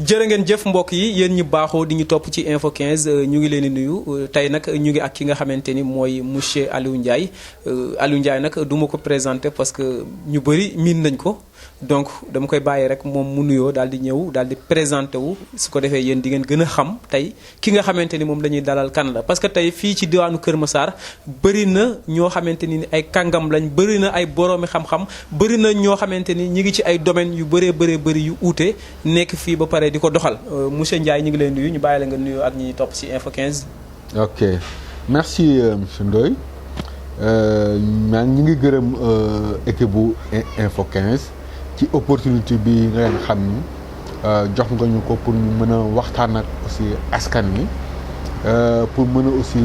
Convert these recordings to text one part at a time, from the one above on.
jërë ngeen jëf mbokk yi yéen ñi baaxoo di ñu topp ci info 15 ñu ngi leen di nuyu tey nag ñu ngi ak ki nga xamante ni mooy monsieur Aliou Ndiaye Aliou Ndiaye nag du ma ko présenté parce que ñu bëri miin nañ ko donc dama koy bàyyi rek moom mu nuyoo daal di ñëw daal di présenté wu su ko defee yéen di ngeen gën a xam tey ki nga xamante ni moom la ñuy dalal kan la parce que tey fii ci diwaanu Kër Massar bëri na ñoo xamante ni ay kàngam lañ bëri na ay boroomi xam-xam bëri na ñoo xamante ni ñi ngi ci ay domaines yu bëree bëri yu uute nekk fii ba pare di ko doxal monsieur Ndiaye ñu ngi leen nuyu ñu bàyyi la nga nuyoo ak ñi topp ci info 15. ok merci monsieur Ndoye ñu ngi gërëm équipe bu info 15 ci opportunité bi nga leen xam ni jox nga ñu ko pour ñu mën a waxtaan ak aussi askan wi pour mën a aussi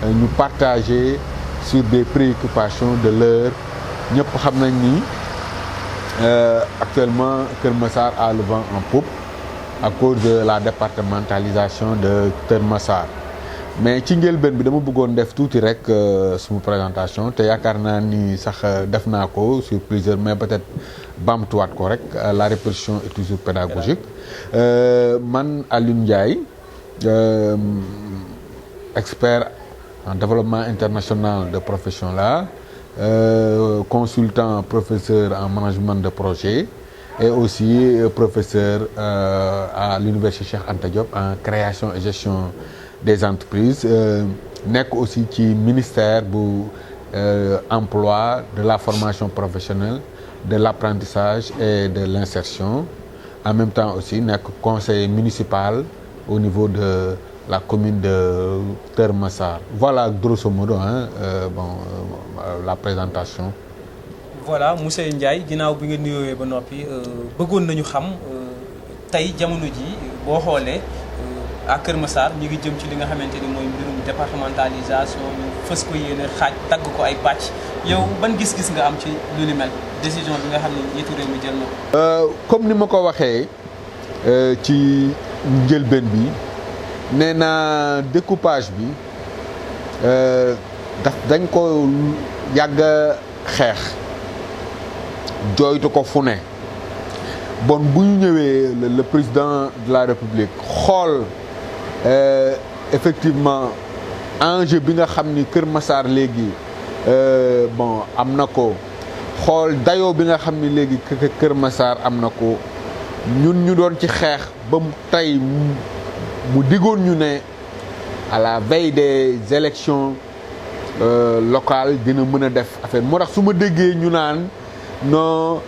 ñu partager sur des préoccupations de l'heure ñëpp xam nañ ni actuellement Kër Massar a le vent en poupe à cause de la départementalisation de Kër Massar mais ci njëlbeen bi dama bëggoon def tuuti rek suma présentation te yaakaar naa ni sax def naa ko sur plusieurs mais peut-être baamtuwaat ko rek la répétition est toujours pédagogique man Aliou Ndiaye expert en développement international de profession là consultant professeur en management de projet et aussi professeur à l'université Cheikh Anta Diop en création et gestion des entreprises nekk aussi ci ministère bu emploi de la formation professionnelle de l'apprentissage et de l'insertion en même temps aussi nekk conseiller municipal au niveau de la commune de Kër Massar voilà grosso modo la présentation. voilà monsieur Ndiaye ginnaaw bi nga nuyoowee ba noppi bëggoon nañu xam tey jamono ji boo xoolee à Kër Massar ñu ngi jëm ci li nga xamante ni mooy mbirum départementalisation ñu fës ko yéene xaaj tagg ko ay pàcc yow ban gis-gis nga am ci lu ni mel décision bi nga xam ne njiitu réew mi jël na ko. comme ni ma ko waxee ci njëlbeen bi nee naa découpage bi dañ ko yàgg xeex jooytu ko fu ne bon bu ñu ñëwee le président de la République xool effectivement enjeu bi nga xam ni Kër Massar léegi bon am na ko xool dayoo bi nga xam ni léegi Kër Massar am na ko ñun ñu doon ci xeex ba tey mu diggoon ñu ne à la veille des élections locales dina mën a def affaire moo tax su ma déggee ñu naan non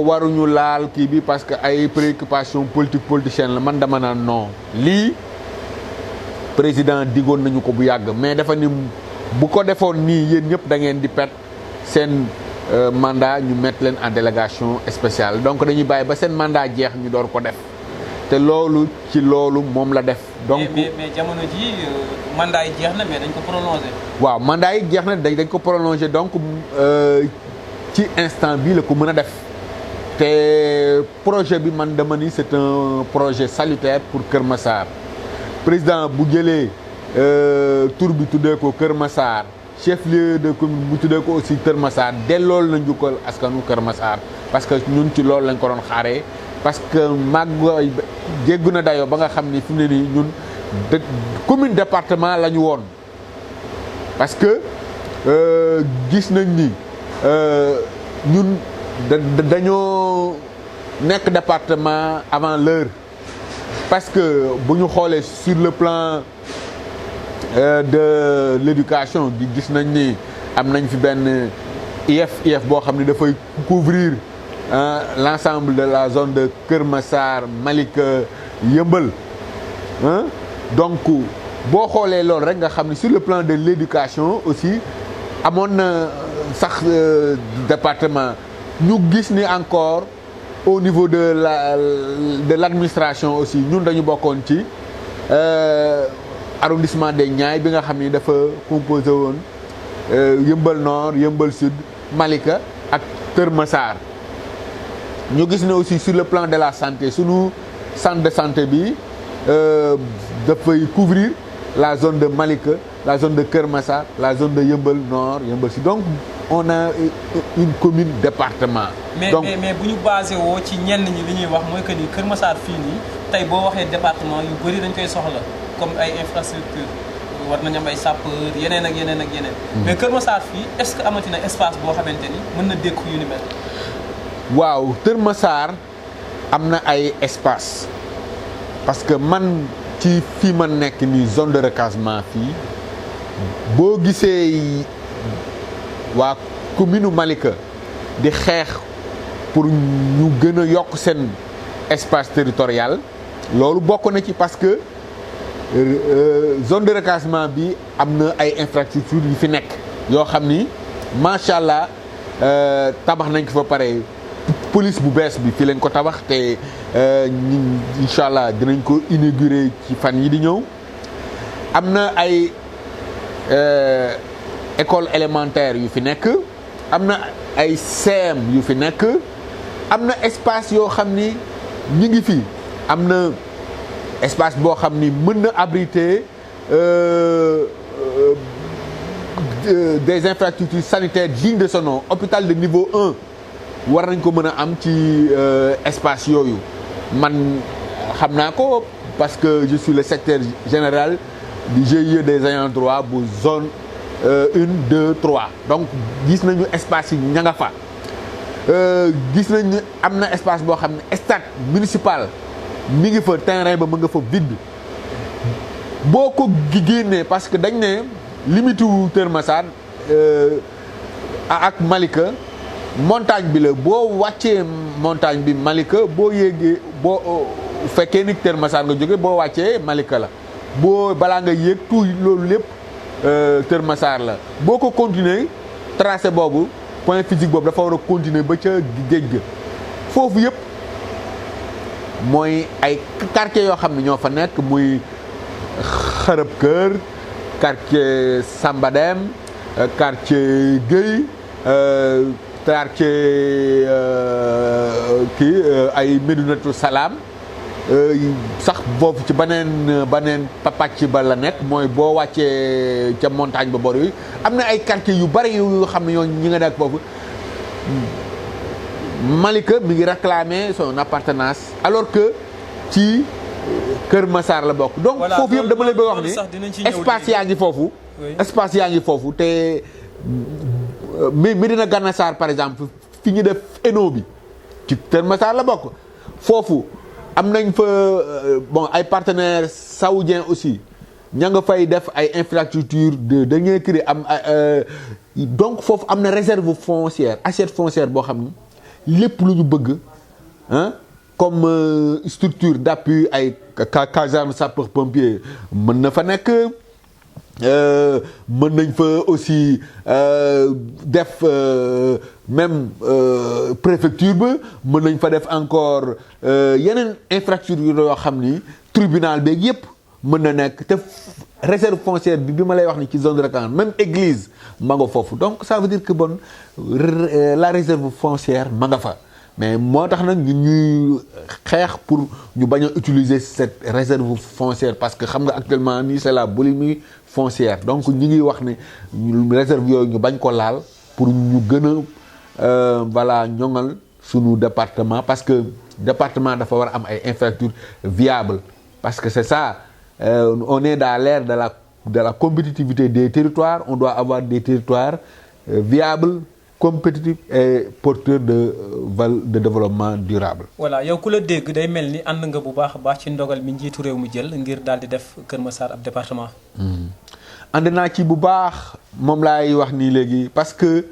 waruñu laal kii bi parce que ay préoccupation politicienne la man dama naan non lii président diggoon nañu ko bu yàgg mais dafa ni bu ko defoon nii yéen ñëpp da ngeen di pet seen mandat ñu mettre leen en délégation spéciale donc dañuy bàyyi ba seen mandat jeex ñu door ko def te loolu ci loolu moom la def. donc mais jamono ji mandat yi jeex na mais dañ ko prolongé. waaw mandat yi jeex na dañ ko prolongé donc ci instant bii la ko mën a def te projet bi man dama ni c'est un projet salutaire pour Kër Massar président bu jëlee tur bi tuddee ko Kër Massar chef-lieu de commune bu tuddee ko aussi Kër Massar dellool na njukkal askanu Kër Massar parce que ñun ci loolu lañ ko doon xaaree parce que màgg jéggu na dayoo ba nga xam ni fi mu ne nii ñun commune département la ñu woon parce que gis nañ ni ñun dañoo nekk département avant l'heure parce que bu ñu xoolee sur le plan de l'éducation gis nañ ni am nañ fi benn IEF boo xam ni dafay couvrir l'ensemble de la zone de Kër Massar Malika Yeumbeul donc boo xoolee loolu rek nga xam ni sur le plan de l'éducation aussi amoon na sax département ñu gis ni encore au niveau de l'administration aussi ñun dañu bokkoon ci arrondissement des Niayes bi nga xam ni dafa composé woon Yeumbeul Nord Yeumbeul Sud Malika ak Kër Massar ñu gis ne aussi sur le plan de la santé sunu centre de santé bi dafay couvrir la zone de Malika la zone de Kër Massar la zone de Yeumbeul Nord Yeumbeul Sud donc on a une commune département. donc mais bu ñu basé woo ci ñenn ñi li ñuy wax mooy que ni Kër Massar fii nii tey boo waxee département yu bëri dañ koy soxla comme ay infrastructure war nañu am ay sapeur yeneen ak yeneen ak yeneen. mais Kër Massar fii est-ce que amati na espace boo xamante ni mën na dékku yu ni mel. waaw Kër Massar am na ay espace parce que man ci fii ma nekk nii zone de recasement fii boo gisee waa commune Malika di xeex pour ñu gën a yokk seen espace territorial loolu bokk na ci parce que zone de recasement bi am na ay infrastructures yu fi nekk yoo xam ni macha allah tabax nañ ko fa pare. police bu bees bi fii lañ ko tabax te incha allah dinañ ko inaugurer ci fan yi di ñëw am na ay école élémentaire yu fi nekk am na ay CEM yu fi nekk am na espace yoo xam ni ñu ngi fi am na espace boo xam ni mën na abriter des infrastructures sanitaires dignes de ce nom hôpital de niveau 1 war nañ ko mën a am ci espace yooyu man xam naa ko parce que je suis le secrétaire général du GIE des ayants droit bu zone 1 2 3 donc gis nañu espace yi ña nga fa gis nañu am na espace boo xam ne stade municipal mi ngi fa terrain ba mu nga fa vide boo ko génnee parce que dañ ne limite wu Kër Massar ak Malika montagne bi la boo wàccee montagne bi Malika boo yéegee boo fekkee ni Kër Massar nga jóge boo wàccee Malika la boo balaa nga yéeg tout loolu lépp Kër Massar la boo ko continuer tracé boobu point physique boobu dafa war a continuer ba ca géej ga foofu yëpp mooy ay quartier yoo xam ne ñoo fa nekk muy Xërëb Kër quartier Sambadem quartier Guèye quartier kii ay Médinatu Salaam sax boobu ci baneen pàcc ba la nekk mooy boo wàccee ca montagne ba bor yi am na ay quartier yu bari yu xam ne ñoo ñi nga nekk foofu Malika mi ngi réclamer son appartenance alors que ci Kër Massar la bokk donc foofu yëpp dama lay bëgg wax ni espace yaa ngi foofu espace yaa ngi foofu te Médina Gana Sarr par exemple fi ñu def ENO bi ci Kër Massar la bokk foofu am nañ fa bon ay partenaires saoudiens aussi ña nga fay def ay infrastructures de dernier cri am donc foofu am na réserve foncière assiette foncière boo xam ni lépp lu ñu bëgg comme structure d'appui ay caserne sapeur pompier mën na fa nekk mën nañ fa aussi def même préfecture ba mën nañ fa def encore yeneen infrastructure yoo xam ni tribunal beeg yépp mën na nekk te réserve foncière bi ma lay wax ni ci zone de recasement même église ma nga foofu donc ça veut dire que bon la réserve foncière ma nga fa mais moo tax nag ñuy xeex pour ñu bañ a utiliser cette réserve foncière parce que xam nga actuellement nii c'est la boulimie foncière donc ñu ngi wax ne réserve yooyu ñu bañ ko laal pour ñu gën a voilà ñoŋal sunu département parce que département dafa war a am ay infrastructures viables parce que c'est ça on est dans l'ère de la compétitivité des territoires on doit avoir des territoires viables compétitif et porteur de développement durable. voilà yow ku la dégg day mel ni ànd nga bu baax a baax ci ndogal mi njiitu réew mi jël ngir daal di def Kër Massar ab département. ànd naa ci bu baax moom laay wax nii léegi parce que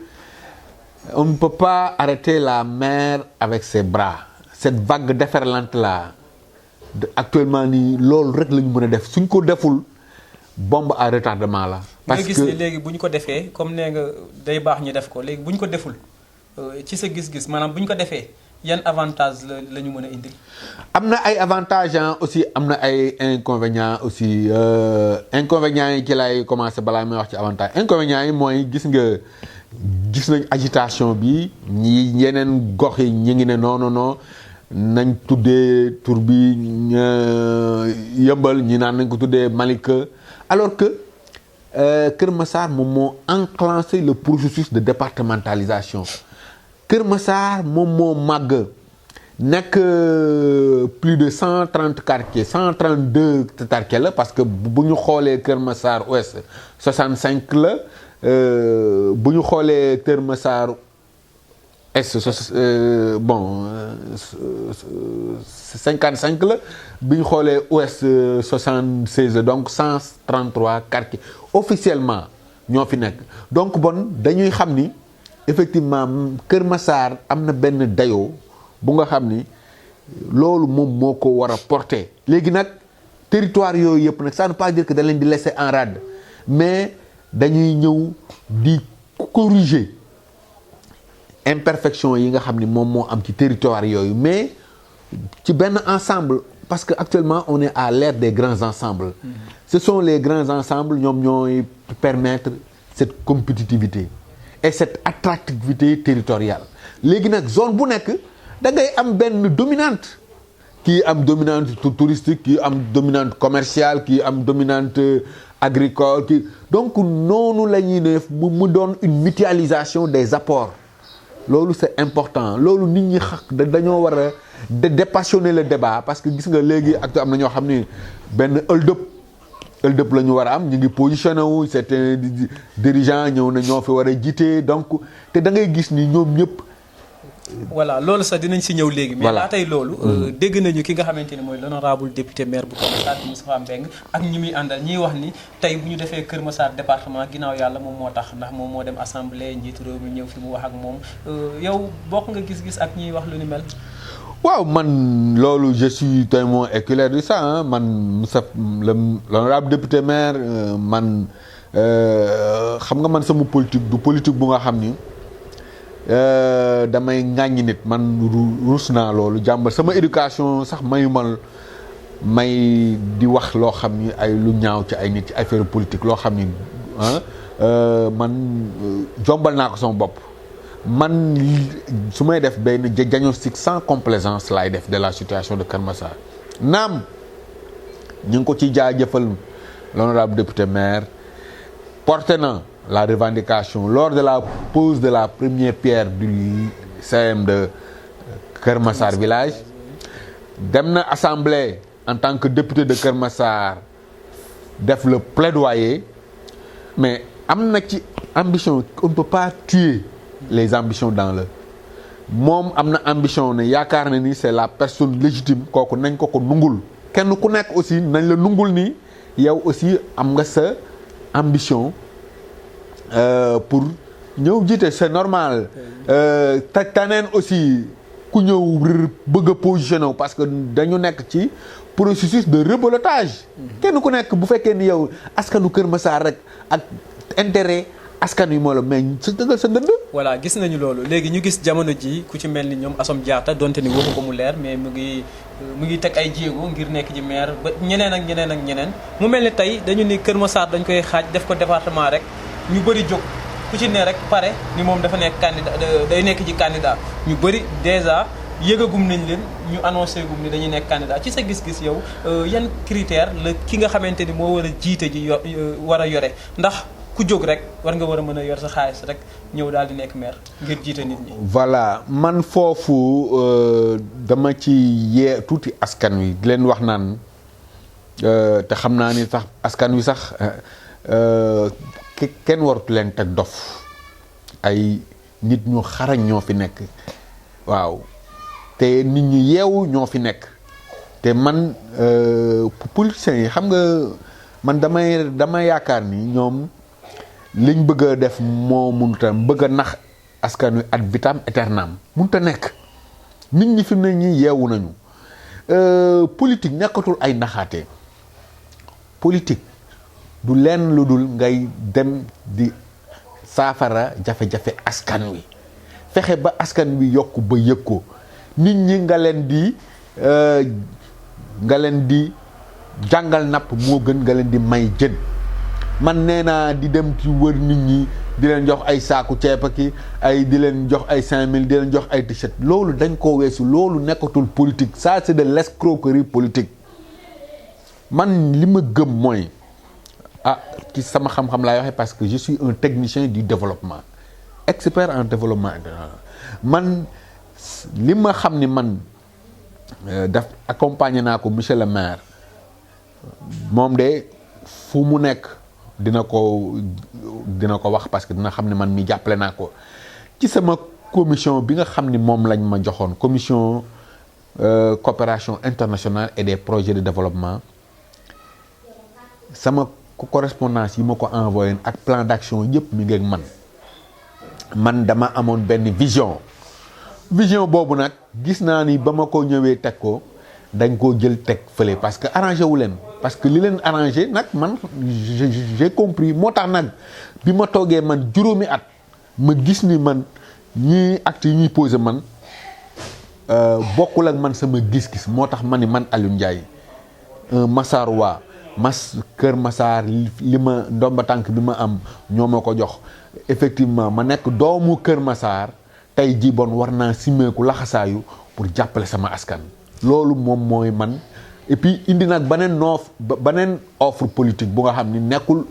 on ne peut pas arrêter la mer avec ses bras cette vague déferlante là actuellement nii loolu rek la ñu mën a def suñ ko deful bombe à retardement la. parce que nga gis ne léegi bu ñu ko defee comme nee nga day baax ñu def ko léegi bu ñu ko deful ci sa gis-gis maanaam bu ñu ko defee yan avantage la ñu mën a indil. am na ay avantages aussi am na ay inconvénients aussi inconvénients yi ci lay commencer balaa may wax ci avantage inconvénients yi mooy gis nañ agitation bi ñi yeneen gox yi ñu ngi ne non nañ tuddee tur bi Yëmbal ñi naan nañ ko tuddee Malika alors que Kër Massar moom moo enclenché le processus de départementalisation. Kër Massar moom moo màgg nekk plus de 130 quartiers 132 quartiers la parce que bu ñu xoolee Kër Massar Ouest 65 la bu ñu xoolee Kër Massar Est 55 la bi ñu xoolee Ouest 76 la donc 133 quartiers officiellement ñoo fi nekk donc bon dañuy xam ni effectivement Kër Massar am na benn dayoo bu nga xam ni loolu moom moo ko war a porter léegi nag territoire yooyu yëpp nag ça ne veut pas dire que da leen di laisser en rade mais dañuy ñëw di corriger imperfection yi nga xam ni moom moo am ci territoire yooyu mais ci benn ensemble parce que actuellement on est à l'ère des grands ensembles. Ce sont les grands ensembles ñoom ñooy permettre cette compétitivité et cette attractivité territoriale léegi nag zone bu nekk da ngay am benn dominante kii am dominante touristique kii am dominante commerciale kii am dominante agricole kii donc noonu la ñuy def mu doon une mutualisation des apports loolu c'est important loolu nit ñi dañoo war a dépassionner le débat parce que gis nga léegi ak am na ñoo xam ni benn ëldëp la ñu war a am ñu ngi positionné wu certains dirigeants ñëw na ñoo fi war a jiite donc te da ngay gis ni ñoom ñëpp. voilà loolu sax dinañ si ñëw léegi. mais laa tey loolu. dégg nañu ki nga xamante ni mooy l'honorable député maire bu Kër Massar Moustapha Mbengue ak ñi muy àndal ñiy wax ni tey bu ñu defee Kër Massar département ginnaaw yàlla moom moo tax ndax moom moo dem assemblée njiitu réew mi ñëw fi mu wax ak moom yow bokk nga gis-gis ak ñiy wax lu ni mel. waaw man loolu je suis témoin oculaire de ça man Moussa l'honorable député maire man xam nga man sama politique du politique bu nga xam ni damay ŋàññi nit man ruus naa loolu jàmbal sama éducation sax may di wax loo xam ni ay lu ñaaw ci ay nit ci affaire politique loo xam ni man jombal naa ko sama bopp man su may def benn diagnostic sans complaisance laay def de la situation de Kër Massar naam ñu ngi ko ci jaajëfal l'honorable député maire porté na la revendication lors de la pose de la première pierre du CM de Kër Massar village dem na assemblée en tant que député de Kër Massar def le plaidoyer mais am na ci ambition on ne peut pas tuer les ambitions dans le moom am na ambition ne yaakaar na ni c'est la personne légitime kooku nañ ko nungul kenn ku nekk aussi nañ la nungul ni yow aussi am nga sa ambition pour ñëw jiite c'est normal taneen aussi ku ñëw bëgg a positionné wu parce que dañu nekk ci processus de rebelotage kenn ku nekk bu fekkee ni yow askanu Kër Massar rek ak intérêt askan wi moo la mais sa dëggal sa dënd. voilà gis nañu loolu léegi ñu gis jamono ji ku ci mel ni ñoom Assome Diatta donte ni waxu ko mu leer mais mu ngi teg ay jéego ngir nekk ji maire ba ñeneen ak ñeneen mu mel ni tey dañu ni Kër Massar dañ koy xaaj def ko département rek ñu bëri jóg ku ci ne rek pare ni moom dafa nekk candidat day nekk ji candidat ñu bëri déjà yëgagum nañ leen ñu annoncé gum ni dañuy nekk candidat ci sa gis-gis yow yan critère la ki nga xamante ni moo war a jiite ji war a yore ndax ku jóg rek war nga war a mën a yor sa xaalis rek ñëw daal di nekk maire ngir jiite nit ñi. voilà man foofu dama ci yee tuuti askan wi di leen wax naan te xam naa ni sax askan wi sax kenn waratu leen teg dof ay nit ñu xarañ ñoo fi nekk waaw te nit ñu yeewu ñoo fi nekk te man politiciens yi xam nga man damay yaakaar ni ñoom. liñ bëgg a def moo mënut a bëgg a nax askan wi ad vitam aeternam mënut a nekk nit ñi fi mu ne ñi yeewu nañu politique nekkatul ay naxaate politique du lenn lu dul ngay dem di saafara jafe-jafe askan wi fexe ba askan wi yokk ba yëg ko nit ñi nga leen di jàngal napp moo gën nga leen di may jën man nee naa di dem ci wër nit ñi di leen jox ay saaku ceeb ki ay di leen jox ay 5000 di leen jox ay t-shirt loolu dañ ko weesu loolu nekkatul politique ça c'est de l'escroquerie politique man li ma gëm mooy ci sama xam-xam laay waxee parce que je suis un technicien du développement expert en développement man li ma xam ni man daf accompagner naa ko monsieur le maire moom de fu mu nekk dina ko wax parce que dina xam ne man mi jàppale naa ko ci sama commission bi nga xam ni moom lañ ma joxoon commission coopération internationale et des projets de développement sama correspondance yi ma ko envoyé ak plan d'action yëpp mi ngi ak man dama amoon benn vision boobu nag gis naa ni ba ma ko ñëwee teg ko dañ koo jël teg fële parce que arrangé wu leen parce que li leen arrangé nag man j'ai compris moo tax nag bi ma toogee man juróomi at ma gis ni man ñii actes yi ñuy posé man bokkul ak man sama gis-gis moo tax ma ni man Aliou Ndiaye Massar waa Kër Massar li ma ndomba tànk bi ma am ñoo ma ko jox effectivement ma nekk doomu Kër Massar tey jii bon war naa simeeku laxasaayu pour jàppale sama askan loolu moom mooy man et puis indi nag beneen offre politique bu nga xam ni nekkul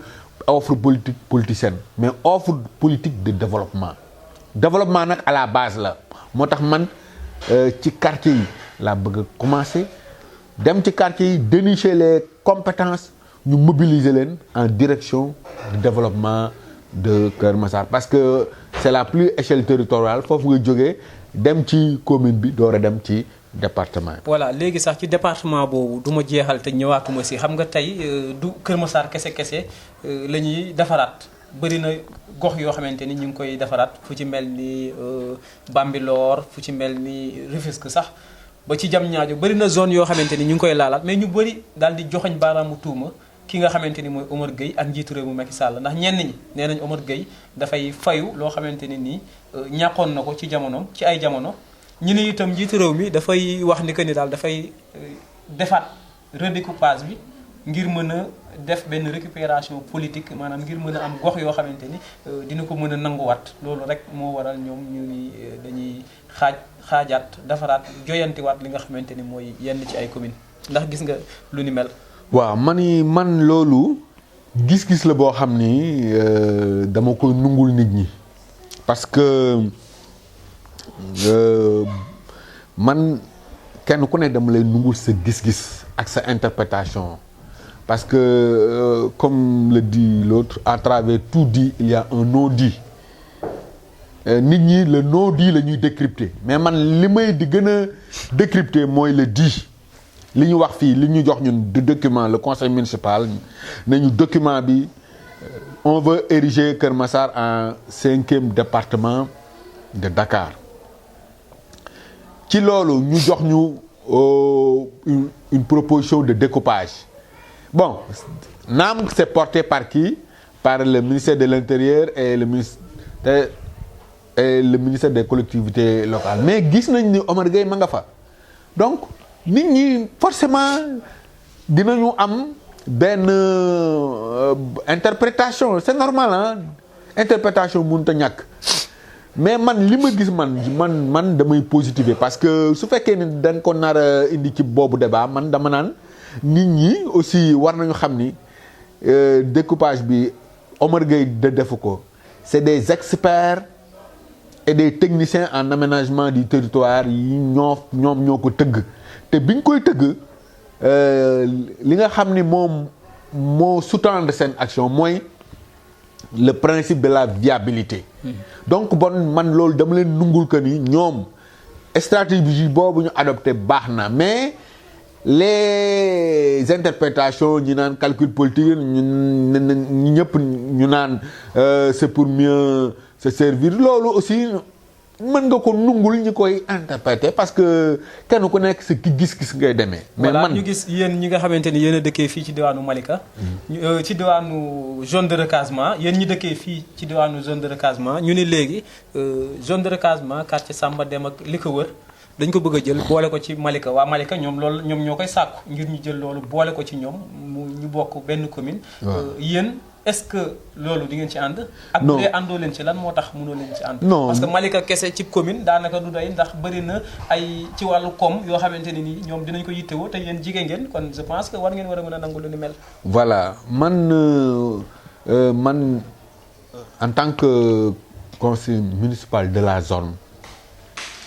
offre politique politicienne mais offre politique de développement nag à la base la moo tax man ci quartier yi laa bëgg a commencer dem ci quartier yi dénicher les compétences ñu mobiliser leen en direction du développement de Kër Massar parce que c'est la plus échelle territoriale foofu nga jógee dem ci commune bi door a dem ci département. voilà léegi sax ci département boobu du ma jeexal te ñëwaatuma si xam nga tey du Kër Massar kese la ñuy defaraat bëri na gox yoo xamante ni ñu ngi koy defaraat fu ci mel ni Bambilor fu ci mel ni Rufisque sax ba ci Diamniadio bëri na zone yoo xamante ni ñu ngi koy laalaat mais ñu bëri daal di joxoñ baaraamu tuuma ki nga xamante ni mooy Omar Gueye ak njiitu réew mu Macky Sall ndax ñenn ñi nee nañ Omar Gueye dafay fayu loo xamante ni nii ñàkkoon na ko ci ay jamono. ñu ne itam njiitu réew mi dafay wax ni que ni daal dafay defaat redécoupage bi ngir mën a def benn récupération politique maanaam ngir mën a am gox yoo xamante ni dina ko mën a nanguwaat loolu rek moo waral ñoom ñu ni dañuy xaajaat defaraat joyantiwaat li nga xamante ni mooy yenn ci ay communes ndax gis nga lu ni mel. waaw man loolu gis-gis la boo xam ni dama koy nungul nit ñi parce que. man kenn ku ne dama lay nungul sa gis-gis ak sa interprétation parce que comme le dit l'autre à travers tout dit il y a un non-dit nit ñi le non-dit la ñuy décrypter mais man li may di gën a décrypter mooy le dit li ñu wax fii li ñu jox ñun du document le conseil municipal nañu document bi on veut ériger Kër Massar en 5e département de Dakar ci loolu ñu jox ñu une proposition de découpage bon naam c'est porté par qui par le ministère de l'Intérieur et le ministère des collectivités locales mais gis nañ ni Omar Gueye ma nga fa donc nit ñi forcément dinañu am benn interprétation c'est normal ah interprétation mënut a ñàkk mais man li ma gis man damay positiver parce que su fekkee ni dañ ko nar a indi ci boobu débat man dama naan nit ñi aussi war nañu xam ni découpage bi Omar Gueye defu ko c'est des experts et des techniciens en aménagement du territoire yi ñoom ñoo ko tëgg te biñ koy tëgg li nga xam ni moom moo sous-tendre seen action mooy le principe de la viabilité. Donc bon man loolu dama leen nungul que ni ñoom stratégie boobu ñu adopté baax na mais les interprétations ñi naan calcul politique ñu ñëpp ñu naan c'est pour mieux se servir loolu aussi mën nga ko nungul ñi koy interpréter parce que kenn ku nekk sa gis-gis ngay demee. mais voilà, man ñu gis yéen ñi nga xamante ni yéen a dëkkee fii ci diwaanu Malika. ci diwaanu zone de recasement yéen ñi dëkkee fii ci diwaanu zone de recasement ñu ne léegi zone de recasement quartier Samba Dem ak li ko wër dañ ko bëgg a jël boole ko ci Malika waa Malika ñoom loolu ñoom ñoo koy sàkku ngir ñu jël loolu boole ko ci ñoom ñu bokk benn commune. yéen est-ce que loolu di ngeen ci ànd. ak non bu dee àndoo leen ci lan moo tax mënoo leen ci ànd. non parce que Malika kese ci commune daanaka du doy ndax bëri na ay ci wàllu koom yoo xamante ne nii ñoom dinañ ko yittewoo te yéen jigéen ngeen kon je pense que war ngeen war a mën a nangu lu ni mel. voilà man en tant que conseiller municipal de la zone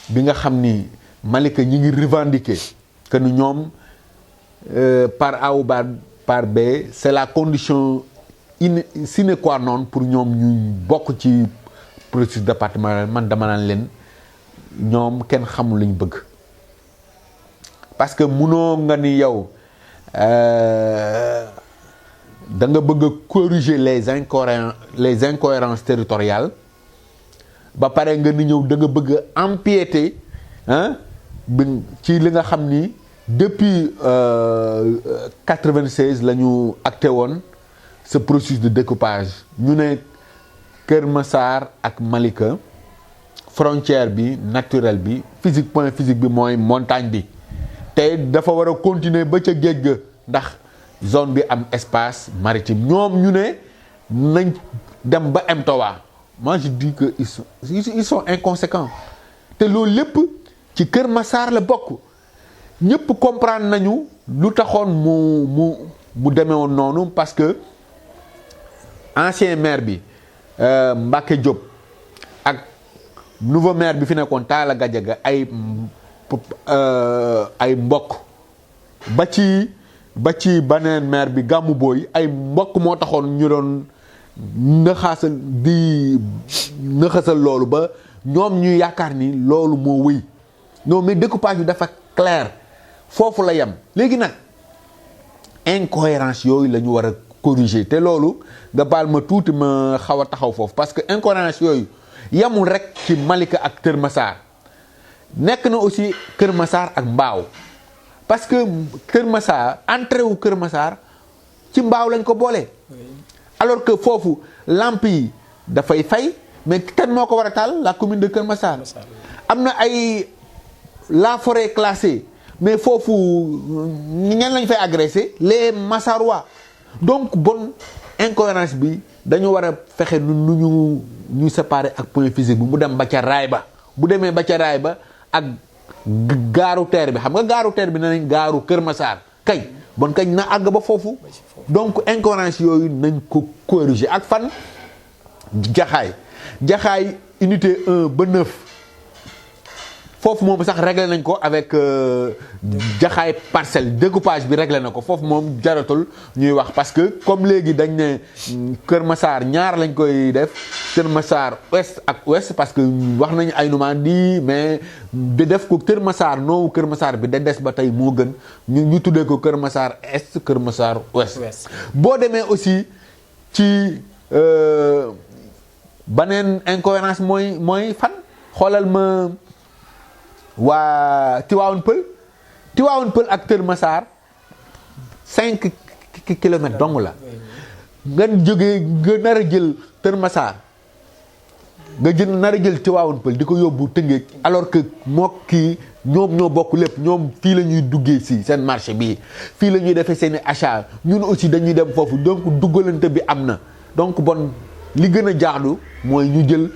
bi nga xam ni Malika ñi ngi revendiquer que ni ñoom par A ou par B c'est la condition sine qua non pour ñoom ñu bokk ci processus départemental man dama naan leen ñoom kenn xamul lu ñu bëgg parce que munoo nga ni yow da nga bëgg a corriger les incohérences territoriales ba pare nga ni ñëw da nga bëgg a empiéter ci li nga xam ni depuis 96 la ñu acté woon ce processus de découpage ñu ne Kër Massar ak Malika frontière bi naturelle bi point physique bi mooy montagne bi te dafa war a continuer ba ca géej ga ndax zone bi am espace maritime ñoom ñu ne nañ dem ba Mtowa moi je dis que ils sont inconséquents te loolu lépp ci Kër Massar la bokk ñëpp comprendre nañu lu taxoon mu demee woon noonu parce que ancien maire bi Mbacké Diop ak nouveau maire bi fi nekkoon Talla Gadiaga ay mbokk ba ci beneen maire bi Gamou Boy ay mbokk moo taxoon ñu doon nëxasal loolu ba ñoom ñu yaakaar ni loolu moo wëy non mais découpage bi dafa clair foofu la yem léegi nag incohérence yooyu la ñu war a corriger te loolu nga baal ma tuuti ma xaw a taxaw foofu parce que incohérence yooyu yemul rek ci Malika ak Kër Massar nekk na aussi Kër Massar ak Mbao parce que Kër Massar entrée wu Kër Massar ci Mbao lañ ko boole. alors que foofu lamp yi dafay fay mais kan moo ko war a taal la commune de Kër Massar. am na ay la forêt classée mais foofu ñan lañ fay agressé les Massarois donc bon incohérence bi dañu war a fexe nu ñu séparer ak point physique bi mu dem ba ca raay ba bu demee ba ca raay ba ak gaaru terre bi xam nga gaaru terre bi nañ gaaru Kër Massar kay bon kañ na àgg ba foofu donc incohérence yooyu nañ ko corriger ak fan jaxaay unité 1 ba 9 foofu moom sax réglé nañ ko avec jaxaay parcelle découpage bi réglé na ko foofu moom jaratul ñuy wax parce que comme léegi dañ ne Kër Massar ñaar lañ koy def Kër Massar ouest ak ouest parce que wax nañu ay numaan di mais bi def ko Kër Massar noowu Kër Massar bi da des ba tey moo gën ñu tuddee ko Kër Massar est Kër Massar ouest boo demee aussi ci baneen incohérence mooy fan xoolal ma waa Tivaouane Peulh ak Kër Massar 5 kilomètres dong la nga jógee nga nar a jël Kër Massar nga nar a jël Tivaouane Peulh di ko yóbbu Tëngéej alors que moo kii ñoom ñoo bokk lépp ñoom fii la ñuy duggee si seen marché bi fii la ñuy defee seeni achat ñun aussi dañuy dem foofu donc duggalante bi am na donc bon li gën a jaadu mooy ñu jël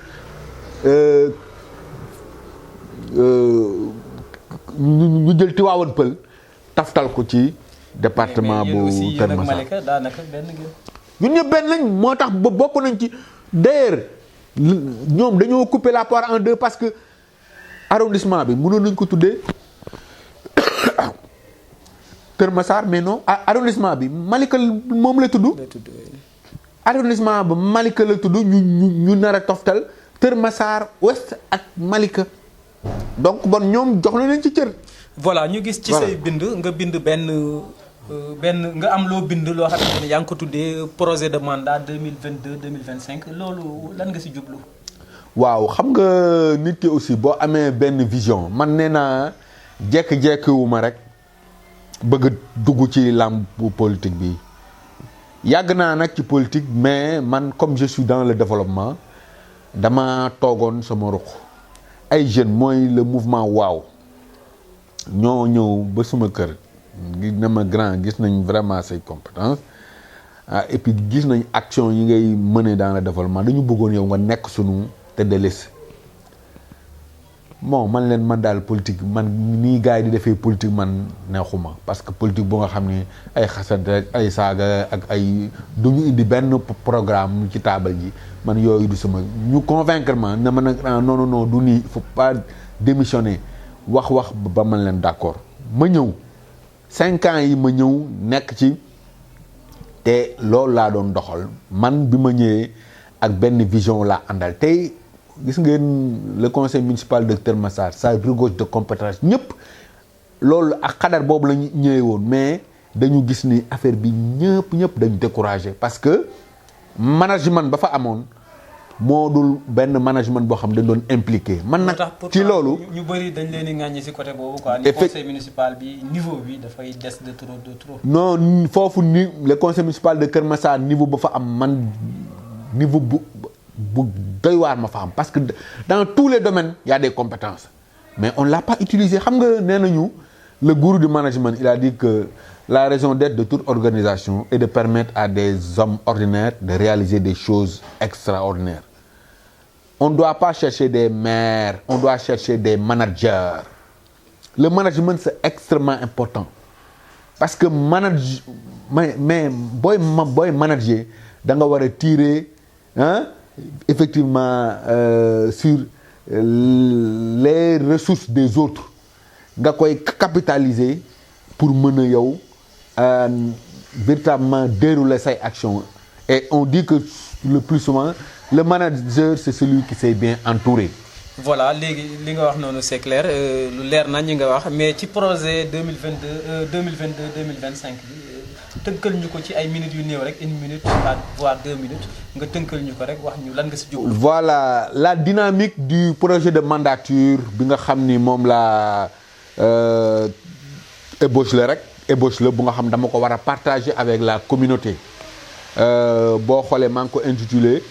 ñu jël Tivaouane Peulh taftal ko ci département bu Kër Massar ñun ñëpp benn lañ moo tax ba bokk nañ ci d'ailleurs ñoom dañoo couper la poire en deux parce que arrondissement bi mënoon nañ ko tuddee Kër Massar mais non arrondissement bi Malika moom la tudd arrondissement ba Malika la tudd ñu nar a toftal Kër Massar ouest ak Malika donc bon ñoom jox na leen ci cër. voilà ñu gis ci say bind nga bind benn nga am loo bind loo xamante ne yaa ngi ko tuddee projet de mandat 2022 2025 loolu lan nga si jublu. waaw xam nga nit ki aussi boo amee benn vision man nee naa jékki-jékkiwu ma rek bëgg dugg ci làmb politique bi yàgg naa nag ci politique mais man comme je suis dans le développement dama toogoon sama ruq ay jeunes mooy le mouvement waaw ñoo ñëw ba suma kër gis na ma grand gis nañ vraiment say compétences et puis gis nañ action yi ngay mener dans le développement dañu bëggoon yow nga nekk sunu tête de liste bon man leen man daal politique man nii gars yi di defee politique man neexuma parce que politique bu nga xam ni ay xasante rek ay saaga ak ay duñu indi benn programme ci taabal ji man yooyu du sama ñu convaincre ma ne ma nag non non du nii il faut pas démissionner wax ba man leen d'accord ma ñëw 5 ans yi ma ñëw nekk ci te loolu laa doon doxal man bi ma ñëwee ak benn vision laa àndal tey gis ngeen le conseil municipal de Keur Massar ça regorge de compétences ñëpp loolu ak xadar boobu la ñu ñëwee woon mais dañu gis ni affaire bi ñëpp dañu découragé parce que management ba fa amoon moo dul benn management boo xam dañ doon impliqué man nag ci loolu ñu bëri dañ leen di ŋàññi ci côté boobu quoi ni conseil municipal bi niveau bi dafay des de trop non foofu ni le conseil municipal de Keur Massar niveau ba fa am man niveau bu doy waar ma fa am parce que dans tous les domaines il y a des compétences mais on l'a pas utilisé xam nga nee nañu le gourou du management il a dit que la raison d'être de toute organisation est de permettre à des hommes ordinaires de réaliser des choses extraordinaires. On ne doit pas chercher des maires, on doit chercher des managers. Le management, c'est extrêmement important. Parce que boy manager, da nga war a tirer effectivement sur les ressources des autres. Nga koy capitaliser pour mën a yow véritablement dérouler say actions. Et on dit que le plus souvent, le manager, c'est celui qui s'est bien entouré. Voilà, li nga wax noonu c'est clair lu leer nañ ñi nga wax mais ci projet 2022-2025 bi tënkal ñu ko ci ay minutes yu néew rek 1 minute voire 2 minutes nga tënkal ñu ko rek wax ñu lan nga si jóg. Voilà, la dynamique du projet de mandature bi nga xam ni moom la ébauche la bu nga xam dama ko war a partager avec la communauté boo xoolee maa ngi ko intitulé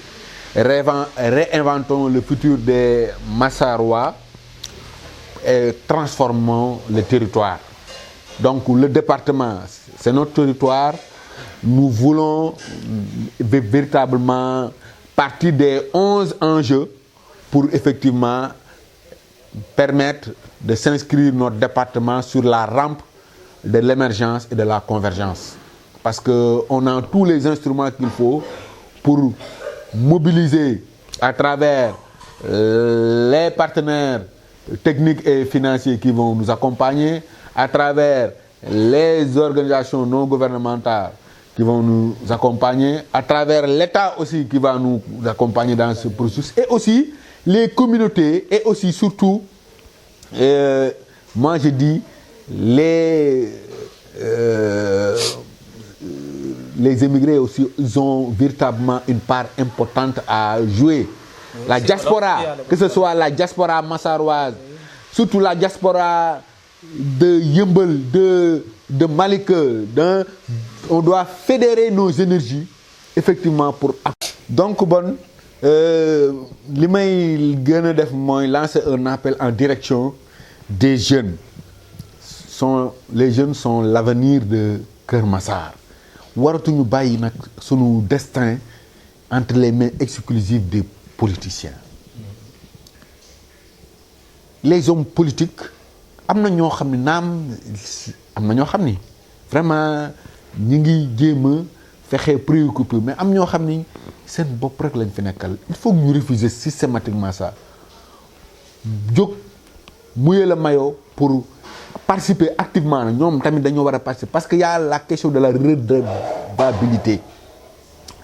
réinventons le futur des Massarois et transformons le territoire. Donc le département, c'est notre territoire. Nous voulons véritablement partir des 11 enjeux pour effectivement permettre de s'inscrire notre département sur la rampe de l'émergence et de la convergence. Parce qu'on a tous les instruments qu'il faut pour mobiliser à travers les partenaires techniques et financiers qui vont nous accompagner, à travers les organisations non gouvernementales qui vont nous accompagner, à travers l'État aussi qui va nous accompagner dans ce processus, et aussi les communautés, et aussi surtout, moi je dis, les émigrés aussi, ils ont véritablement une part importante à jouer. Oui, la diaspora, que ce soit la diaspora massaroise, surtout la diaspora de Yeumbeul, de Malika, on doit fédérer nos énergies, effectivement, pour... Donc, bon, li may gën a def mooy lancer un appel en direction des jeunes. Les jeunes sont l'avenir de Keur Massar. Waratuñu bàyyi nag sunu destin entre les mains exclusives des politiciens. Les hommes politiques am na ñoo xam ne am na ñoo xam ni vraiment ñi ngi jéem a fexe préoccupé mais am ñoo xam ni seen bopp rek lañ fi nekkal. Il faut que ñu refuser systématiquement ça jóg mouiller le maillot pour participer activement na ñoom tamit dañoo war a participer parce que y a la question de la redevabilité.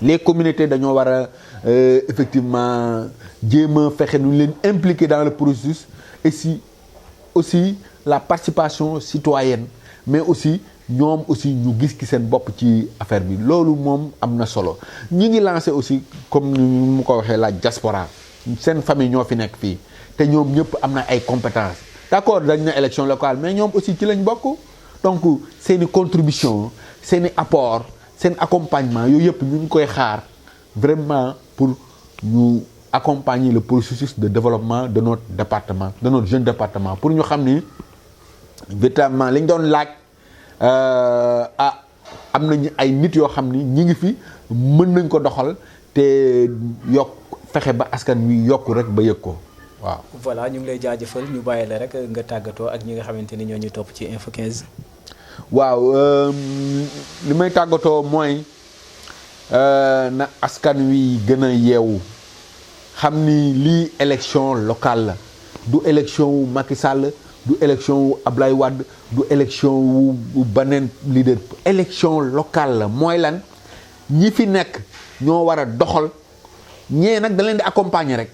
Les communautés dañoo war a effectivement jéem a fexe nu leen impliquer dans le processus et si aussi la participation citoyenne mais aussi ñoom aussi ñu gis ki seen bopp ci affaire bi loolu moom am na solo. ñi ngi lancé aussi comme ni mu ko waxee la diaspora seen famille ñoo fi nekk fii te ñoom ñëpp am na ay compétences. D'accord dañ na élection locale mais ñoom aussi ci lañ bokk donc seeni contribution seeni apport seen accompagnement yooyu yëpp ñu ngi koy xaar vraiment pour ñu accompagner le processus de développement de notre département de notre jeune département pour ñu xam ni véritablement li ñu doon laaj am nañu ay nit yoo xam ni ñi ngi fi mën nañ ko doxal te yokk fexe ba askan wi yokku rek ba yëg ko waaw. voilà ñu ngi lay jaajëfal ñu bàyyi la rek nga tàggatoo ak ñi nga xamante ni ñoo ñuy topp ci Info 15. waaw li may tàggatoo mooy na askan wi gën a yeewu xam ni lii élection locale la du élection wu Macky Sall du élection wu Ablaye Wade du élection wu beneen leader élection locale la mooy lan ñi fi nekk ñoo war a doxal ñee nag da leen di accompagner rek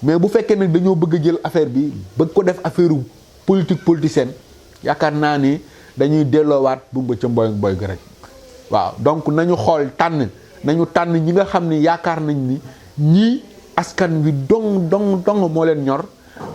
mais bu fekkee nag dañoo bëgg a jël affaire bi bëgg ko def affaire politicienne yaakaar naa ni dañuy delloowaat bu ba ca mboy boy gi rek waaw donc nañu xool nañu tànn ñi nga xam ni yaakaar nañ ni ñii askan wi dong moo leen ñor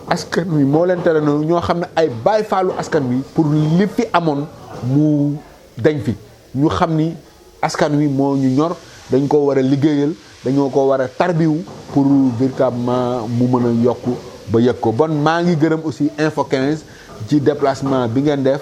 askan wi moo leen tere noonu ñoo xam ne ay baay faalu askan wi pour li fi amoon mu dañ fi ñu xam ni askan wi moo ñu ñor dañ ko war a liggéeyal dañoo ko war a tarbiwu pour véritablement mu mën a yokk ba yëg ko bon maa ngi gërëm aussi Info 15 ci déplacement bi ngeen def.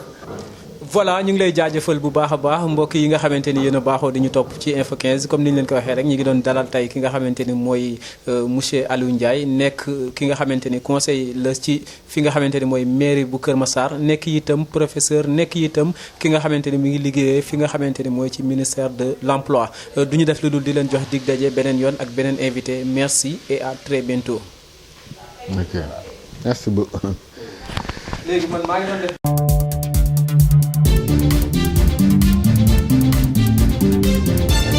voilà ñu ngi lay jaajëfal bu baax a baax mbokk yi nga xamante ni yéen a baaxoo di ñu topp ci Info 15 comme ni ñu leen ko waxee rek ñu ngi doon dalal tey ki nga xamante ni mooy monsieur Aliou Ndiaye nekk ki nga xamante ni conseil la ci fi nga xamante ni mooy mairie bu Kër Massar nekk itam professeur nekk itam ki nga xamante ni mi ngi liggéeyee fi nga xamante ni mooy ci ministère de l'emploi du ñu def lu dul di leen jox dig daje beneen yoon ak beneen invité merci et à très bientôt. ok merci beaucoup. léegi man maa ngi doon def